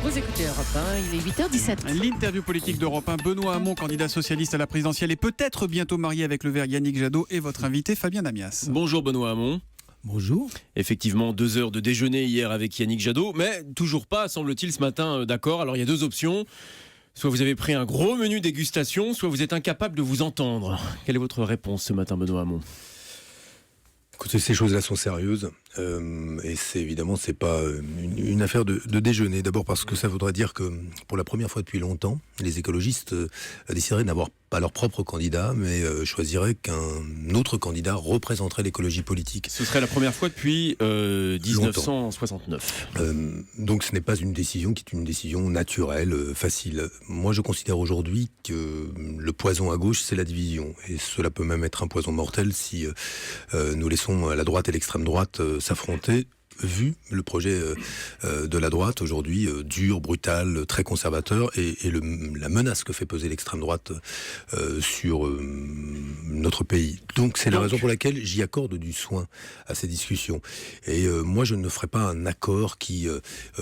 Vous écoutez Europe 1, il est 8h17. L'interview politique d'Europe 1, Benoît Hamon, candidat socialiste à la présidentielle et peut-être bientôt marié avec le vert Yannick Jadot, et votre invité Fabien Amias. Bonjour Benoît Hamon. Bonjour. Effectivement, 2 heures de déjeuner hier avec Yannick Jadot, mais toujours pas, semble-t-il, ce matin d'accord. Alors il y a 2 options. Soit vous avez pris un gros menu dégustation, soit vous êtes incapable de vous entendre. Quelle est votre réponse ce matin, Benoît Hamon ? Écoutez, ces choses-là sont sérieuses et c'est pas une affaire de déjeuner. D'abord parce que ça voudrait dire que pour la première fois depuis longtemps, les écologistes décideraient de n'avoir pas leur propre candidat, mais choisiraient qu'un autre candidat représenterait l'écologie politique. Ce serait la première fois depuis 1969. Donc ce n'est pas une décision qui est une décision naturelle, facile. Moi je considère aujourd'hui que le poison à gauche c'est la division. Et cela peut même être un poison mortel si nous laissons la droite et l'extrême droite s'affronter. Vu le projet de la droite aujourd'hui dur, brutal, très conservateur et la menace que fait peser l'extrême droite sur notre pays. Donc c'est la raison pour laquelle j'y accorde du soin à ces discussions. Et moi je ne ferai pas un accord qui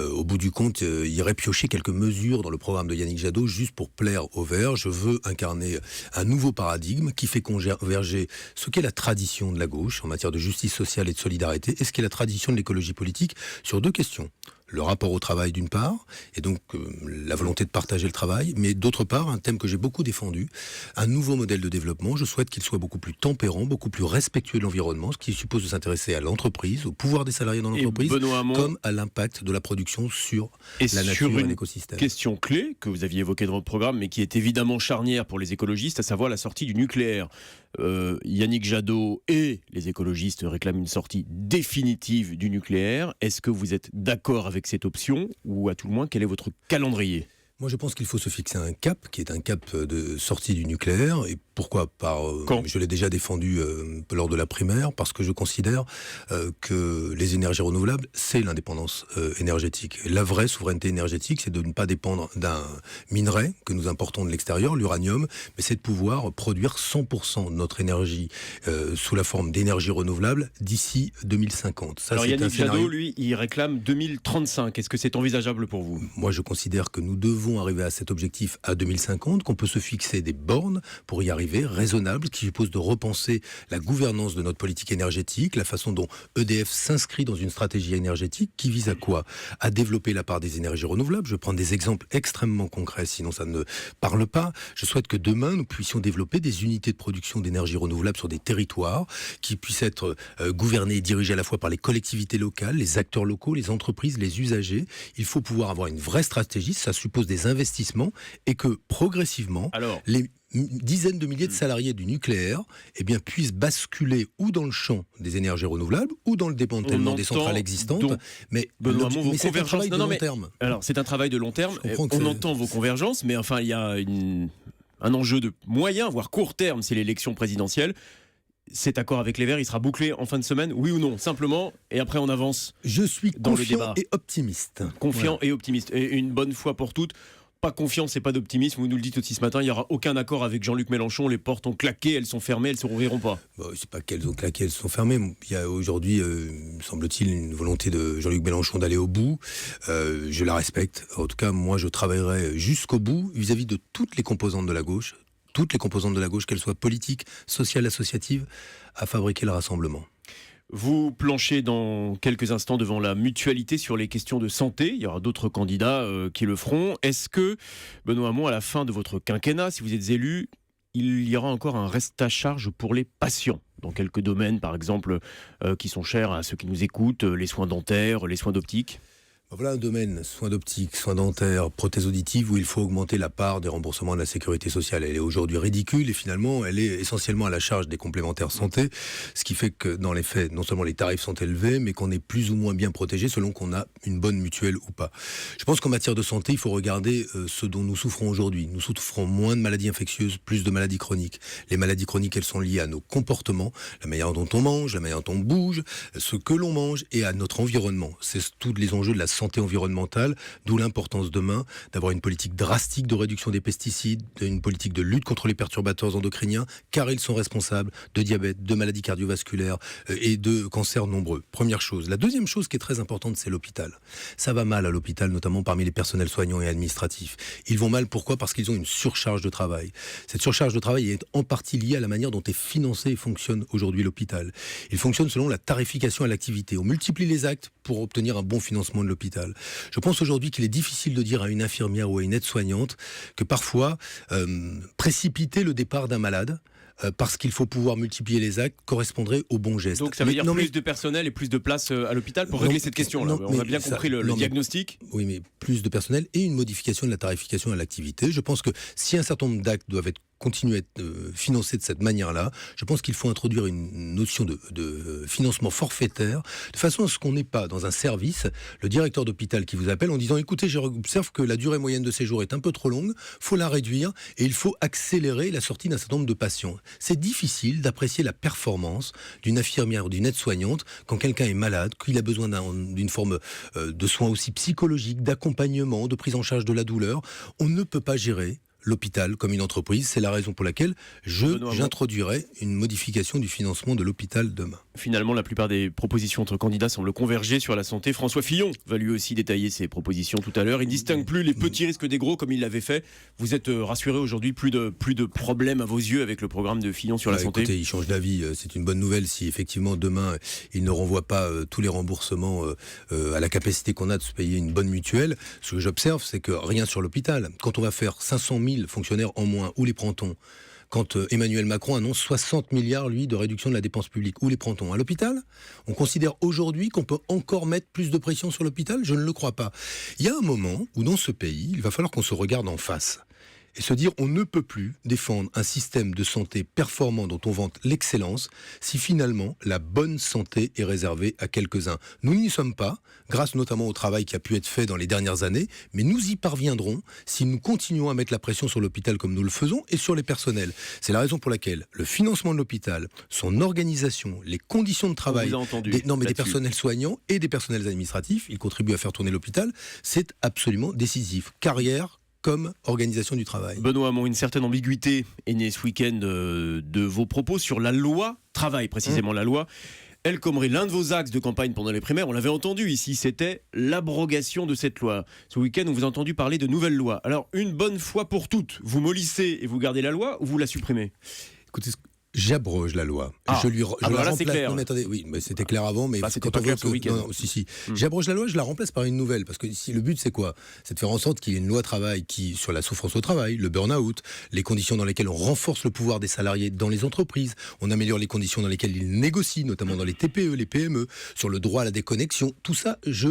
au bout du compte irait piocher quelques mesures dans le programme de Yannick Jadot juste pour plaire aux Verts. Je veux incarner un nouveau paradigme qui fait converger ce qu'est la tradition de la gauche en matière de justice sociale et de solidarité et ce qu'est la tradition de l'écologie politique sur 2 questions. Le rapport au travail d'une part, et donc la volonté de partager le travail, mais d'autre part, un thème que j'ai beaucoup défendu, un nouveau modèle de développement. Je souhaite qu'il soit beaucoup plus tempérant, beaucoup plus respectueux de l'environnement, ce qui suppose de s'intéresser à l'entreprise, au pouvoir des salariés dans l'entreprise, comme à l'impact de la production sur la nature et l'écosystème. Question clé que vous aviez évoquée dans votre programme, mais qui est évidemment charnière pour les écologistes, à savoir la sortie du nucléaire. Yannick Jadot et les écologistes réclament une sortie définitive du nucléaire. Est-ce que vous êtes d'accord avec cette option, ou à tout le moins, quel est votre calendrier ? Moi, je pense qu'il faut se fixer un cap, qui est un cap de sortie du nucléaire. Et pourquoi ? Je l'ai déjà défendu lors de la primaire, parce que je considère que les énergies renouvelables, c'est l'indépendance énergétique. Et la vraie souveraineté énergétique, c'est de ne pas dépendre d'un minerai que nous importons de l'extérieur, l'uranium, mais c'est de pouvoir produire 100% de notre énergie sous la forme d'énergie renouvelable d'ici 2050. Ça, alors Yannick Jadot, lui, il réclame 2035. Est-ce que c'est envisageable pour vous ? Moi, je considère que nous devons arriver à cet objectif à 2050, qu'on peut se fixer des bornes pour y arriver, raisonnables, qui suppose de repenser la gouvernance de notre politique énergétique, la façon dont EDF s'inscrit dans une stratégie énergétique qui vise à quoi ? À développer la part des énergies renouvelables. Je prends des exemples extrêmement concrets, sinon ça ne parle pas. Je souhaite que demain, nous puissions développer des unités de production d'énergie renouvelable sur des territoires qui puissent être gouvernés et dirigés à la fois par les collectivités locales, les acteurs locaux, les entreprises, les usagers. Il faut pouvoir avoir une vraie stratégie, ça suppose des investissements et que progressivement, les dizaines de milliers de salariés du nucléaire puissent basculer ou dans le champ des énergies renouvelables ou dans le démantèlement des centrales existantes. Mais c'est un travail de long terme. Alors, c'est un travail de long terme. On entend vos convergences, mais enfin, il y a un enjeu de moyen, voire court terme, c'est l'élection présidentielle. Cet accord avec les Verts, il sera bouclé en fin de semaine, oui ou non, simplement, et après on avance. Je suis confiant et optimiste. Confiant et optimiste. Et une bonne fois pour toutes, pas confiant, c'est pas d'optimisme. Vous nous le dites aussi ce matin, il n'y aura aucun accord avec Jean-Luc Mélenchon. Les portes ont claqué, elles sont fermées, elles ne se rouvriront pas. C'est pas qu'elles ont claqué, elles sont fermées. Il y a aujourd'hui, semble-t-il, une volonté de Jean-Luc Mélenchon d'aller au bout. Je la respecte. En tout cas, moi, je travaillerai jusqu'au bout vis-à-vis de toutes les composantes de la gauche. Toutes les composantes de la gauche, qu'elles soient politiques, sociales, associatives, à fabriquer le rassemblement. Vous planchez dans quelques instants devant la mutualité sur les questions de santé. Il y aura d'autres candidats qui le feront. Est-ce que, Benoît Hamon, à la fin de votre quinquennat, si vous êtes élu, il y aura encore un reste à charge pour les patients ? Dans quelques domaines, par exemple, qui sont chers à ceux qui nous écoutent, les soins dentaires, les soins d'optique ? Voilà un domaine, soins d'optique, soins dentaires, prothèses auditives, où il faut augmenter la part des remboursements de la sécurité sociale. Elle est aujourd'hui ridicule et finalement, elle est essentiellement à la charge des complémentaires santé, ce qui fait que dans les faits, non seulement les tarifs sont élevés, mais qu'on est plus ou moins bien protégé selon qu'on a une bonne mutuelle ou pas. Je pense qu'en matière de santé, il faut regarder ce dont nous souffrons aujourd'hui. Nous souffrons moins de maladies infectieuses, plus de maladies chroniques. Les maladies chroniques, elles sont liées à nos comportements, la manière dont on mange, la manière dont on bouge, ce que l'on mange et à notre environnement. C'est tous les enjeux de la santé environnementale, d'où l'importance demain d'avoir une politique drastique de réduction des pesticides, une politique de lutte contre les perturbateurs endocriniens, car ils sont responsables de diabète, de maladies cardiovasculaires et de cancers nombreux. Première chose. La deuxième chose qui est très importante, c'est l'hôpital. Ça va mal à l'hôpital, notamment parmi les personnels soignants et administratifs. Ils vont mal, pourquoi ? Parce qu'ils ont une surcharge de travail. Cette surcharge de travail est en partie liée à la manière dont est financé et fonctionne aujourd'hui l'hôpital. Il fonctionne selon la tarification à l'activité. On multiplie les actes pour obtenir un bon financement de l'hôpital. Je pense aujourd'hui qu'il est difficile de dire à une infirmière ou à une aide-soignante que parfois, précipiter le départ d'un malade, parce qu'il faut pouvoir multiplier les actes, correspondrait au bon geste. Donc ça veut dire plus de personnel et plus de place à l'hôpital pour régler cette question-là. On a bien compris le diagnostic. Oui, mais plus de personnel et une modification de la tarification à l'activité. Je pense que si un certain nombre d'actes doivent continuer à être financés de cette manière-là, je pense qu'il faut introduire une notion de financement forfaitaire, de façon à ce qu'on n'ait pas dans un service le directeur d'hôpital qui vous appelle en disant « Écoutez, j'observe que la durée moyenne de séjour est un peu trop longue, il faut la réduire et il faut accélérer la sortie d'un certain nombre de patients. » C'est difficile d'apprécier la performance d'une infirmière ou d'une aide-soignante quand quelqu'un est malade, qu'il a besoin d'une forme de soins aussi psychologiques, d'accompagnement, de prise en charge de la douleur. On ne peut pas gérer l'hôpital comme une entreprise. C'est la raison pour laquelle j'introduirai une modification du financement de l'hôpital demain. Finalement, la plupart des propositions entre candidats semblent converger sur la santé. François Fillon va lui aussi détailler ses propositions tout à l'heure. Il ne distingue plus les petits risques des gros comme il l'avait fait. Vous êtes rassuré aujourd'hui, plus de problèmes à vos yeux avec le programme de Fillon sur la santé? Écoutez, il change d'avis. C'est une bonne nouvelle si effectivement demain, il ne renvoie pas tous les remboursements à la capacité qu'on a de se payer une bonne mutuelle. Ce que j'observe, c'est que rien sur l'hôpital. Quand on va faire 500 000 fonctionnaires en moins, où les prend-on ? Quand Emmanuel Macron annonce 60 milliards, lui, de réduction de la dépense publique, où les prend-on ? À l'hôpital ? On considère aujourd'hui qu'on peut encore mettre plus de pression sur l'hôpital ? Je ne le crois pas. Il y a un moment où dans ce pays, il va falloir qu'on se regarde en face et se dire on ne peut plus défendre un système de santé performant dont on vante l'excellence si finalement la bonne santé est réservée à quelques-uns. Nous n'y sommes pas, grâce notamment au travail qui a pu être fait dans les dernières années, mais nous y parviendrons si nous continuons à mettre la pression sur l'hôpital comme nous le faisons et sur les personnels. C'est la raison pour laquelle le financement de l'hôpital, son organisation, les conditions de travail des personnels soignants et des personnels administratifs, ils contribuent à faire tourner l'hôpital, c'est absolument décisif. Carrière comme organisation du travail. Benoît Hamon, une certaine ambiguïté est née ce week-end de vos propos sur la loi travail, précisément la loi El Khomri. L'un de vos axes de campagne pendant les primaires, on l'avait entendu ici, c'était l'abrogation de cette loi. Ce week-end, on vous a entendu parler de nouvelles lois. Alors, une bonne fois pour toutes, vous mollissez et vous gardez la loi ou vous la supprimez ? Écoutez, j'abroge la loi. Je la remplace. Clair. Non, mais attendez, oui, mais c'était clair avant, mais c'était pas clair ce week-end. J'abroge la loi, je la remplace par une nouvelle, parce que si le but c'est quoi ? C'est de faire en sorte qu'il y ait une loi travail sur la souffrance au travail, le burn-out, les conditions dans lesquelles on renforce le pouvoir des salariés dans les entreprises, on améliore les conditions dans lesquelles ils négocient, notamment dans les TPE, les PME, sur le droit à la déconnexion. Tout ça, je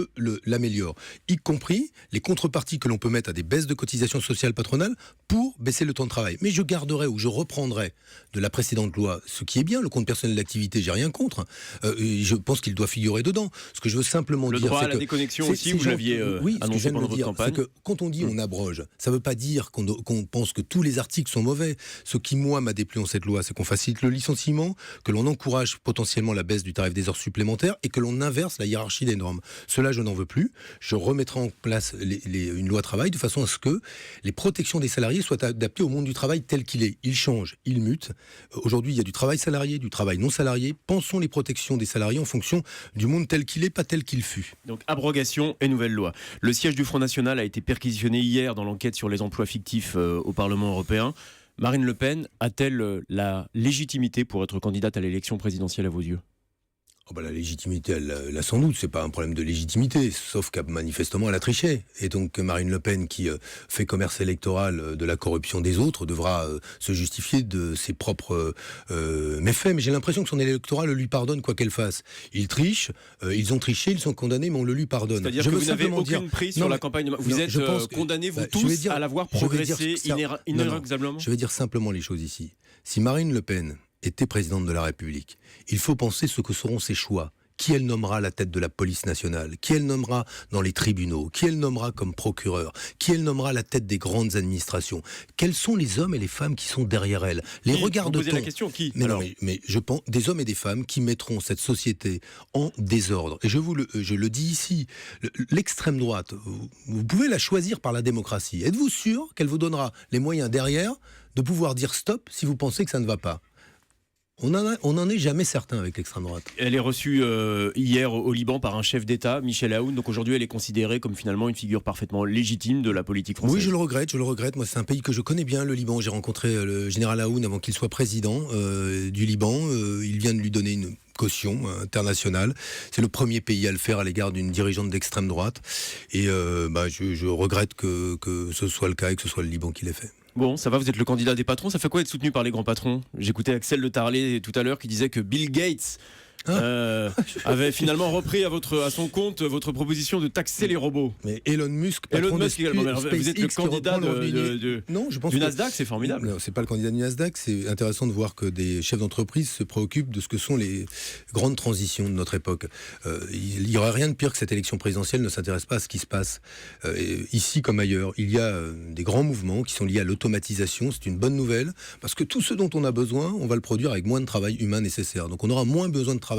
l'améliore, y compris les contreparties que l'on peut mettre à des baisses de cotisations sociales patronales pour baisser le temps de travail. Mais je garderai ou je reprendrai de la précédente loi, ce qui est bien, le compte personnel d'activité, j'ai rien contre. Je pense qu'il doit figurer dedans. Ce que je veux simplement dire, c'est que... Le droit à la déconnexion aussi, vous l'aviez annoncé pendant votre campagne. C'est que quand on dit on abroge, ça ne veut pas dire qu'on pense que tous les articles sont mauvais. Ce qui, moi, m'a déplu en cette loi, c'est qu'on facilite le licenciement, que l'on encourage potentiellement la baisse du tarif des heures supplémentaires et que l'on inverse la hiérarchie des normes. Cela, je n'en veux plus. Je remettrai en place une loi travail de façon à ce que les protections des salariés soient adaptées au monde du travail tel qu'il est. Il change, il mute. Aujourd'hui, il y a du travail salarié, du travail non salarié. Pensons les protections des salariés en fonction du monde tel qu'il est, pas tel qu'il fut. Donc abrogation et nouvelle loi. Le siège du Front National a été perquisitionné hier dans l'enquête sur les emplois fictifs au Parlement européen. Marine Le Pen a-t-elle la légitimité pour être candidate à l'élection présidentielle à vos yeux ? La légitimité, elle l'a sans doute, c'est pas un problème de légitimité, sauf qu'à manifestement elle a triché. Et donc Marine Le Pen, qui fait commerce électoral de la corruption des autres, devra se justifier de ses propres méfaits. Mais j'ai l'impression que son électorat le lui pardonne quoi qu'elle fasse. Ils trichent, ils ont triché, ils sont condamnés, mais on le lui pardonne. C'est-à-dire que vous n'avez aucune prise sur la campagne de... Vous êtes condamnés, vous tous, à l'avoir progressé inexorablement. Je vais dire simplement les choses ici. Si Marine Le Pen était présidente de la République, il faut penser ce que seront ses choix. qui elle nommera à la tête de la police nationale, qui elle nommera dans les tribunaux, qui elle nommera comme procureur, qui elle nommera à la tête des grandes administrations. Quels sont les hommes et les femmes qui sont derrière elle? Les regarde-t-on? la question, qui? Mais je pense des hommes et des femmes qui mettront cette société en désordre. Et je le dis ici, l'extrême droite, vous pouvez la choisir par la démocratie. Êtes-vous sûr qu'elle vous donnera les moyens derrière de pouvoir dire stop si vous pensez que ça ne va pas? On n'en est jamais certain avec l'extrême droite. Elle est reçue hier au Liban par un chef d'État, Michel Aoun. Donc aujourd'hui, elle est considérée comme finalement une figure parfaitement légitime de la politique française. Oui, je le regrette. Moi, c'est un pays que je connais bien, le Liban. J'ai rencontré le général Aoun avant qu'il soit président du Liban. Il vient de lui donner une caution internationale. C'est le premier pays à le faire à l'égard d'une dirigeante d'extrême droite. Et je regrette que ce soit le cas et que ce soit le Liban qui l'ait fait. Bon, ça va, vous êtes le candidat des patrons. Ça fait quoi être soutenu par les grands patrons? J'écoutais Axel de Tarlet tout à l'heure qui disait que Bill Gates avait finalement repris à son compte votre proposition de taxer les robots. Mais Elon Musk également. Vous êtes le candidat du Nasdaq, c'est formidable. Non, c'est pas le candidat du Nasdaq. C'est intéressant de voir que des chefs d'entreprise se préoccupent de ce que sont les grandes transitions de notre époque. Il n'y aurait rien de pire que cette élection présidentielle ne s'intéresse pas à ce qui se passe ici comme ailleurs. Il y a des grands mouvements qui sont liés à l'automatisation. C'est une bonne nouvelle parce que tout ce dont on a besoin, on va le produire avec moins de travail humain nécessaire. Donc on aura moins besoin de travailler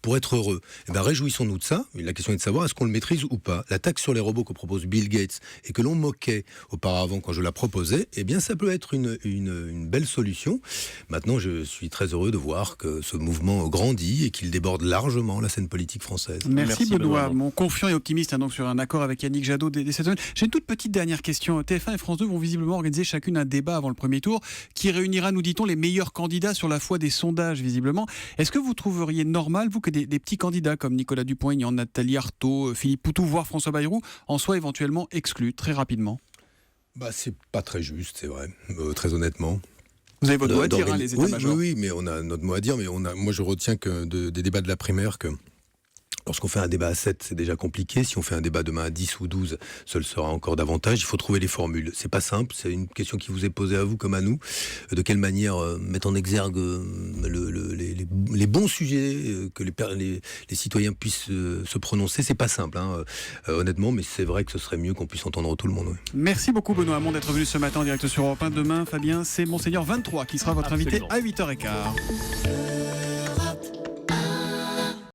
pour être heureux. Eh bien, réjouissons-nous de ça. La question est de savoir est-ce qu'on le maîtrise ou pas. La taxe sur les robots que propose Bill Gates et que l'on moquait auparavant quand je la proposais, eh bien, ça peut être une belle solution. Maintenant, je suis très heureux de voir que ce mouvement grandit et qu'il déborde largement la scène politique française. Merci Benoît. Mon confiant et optimiste donc sur un accord avec Yannick Jadot dès cette semaine. J'ai une toute petite dernière question. TF1 et France 2 vont visiblement organiser chacune un débat avant le premier tour qui réunira, nous dit-on, les meilleurs candidats sur la foi des sondages, visiblement. Est-ce que vous trouveriez normal, vous, que des petits candidats comme Nicolas Dupont-Aignan, Nathalie Arthaud, Philippe Poutou, voire François Bayrou, en soient éventuellement exclus très rapidement? C'est pas très juste, c'est vrai, très honnêtement. Vous avez votre mot à dire, les états-majors. Oui, mais on a notre mot à dire, mais moi je retiens que des débats de la primaire que lorsqu'on fait un débat à 7, c'est déjà compliqué. Si on fait un débat demain à 10 ou 12, ce le sera encore davantage. Il faut trouver les formules. C'est pas simple, c'est une question qui vous est posée à vous comme à nous. De quelle manière mettre en exergue les bons sujets, que les citoyens puissent se prononcer. C'est pas simple, honnêtement, mais c'est vrai que ce serait mieux qu'on puisse entendre tout le monde. Oui. Merci beaucoup Benoît Hamon d'être venu ce matin en direct sur Europe 1. Demain, Fabien, c'est Monseigneur 23 qui sera votre invité à 8h15.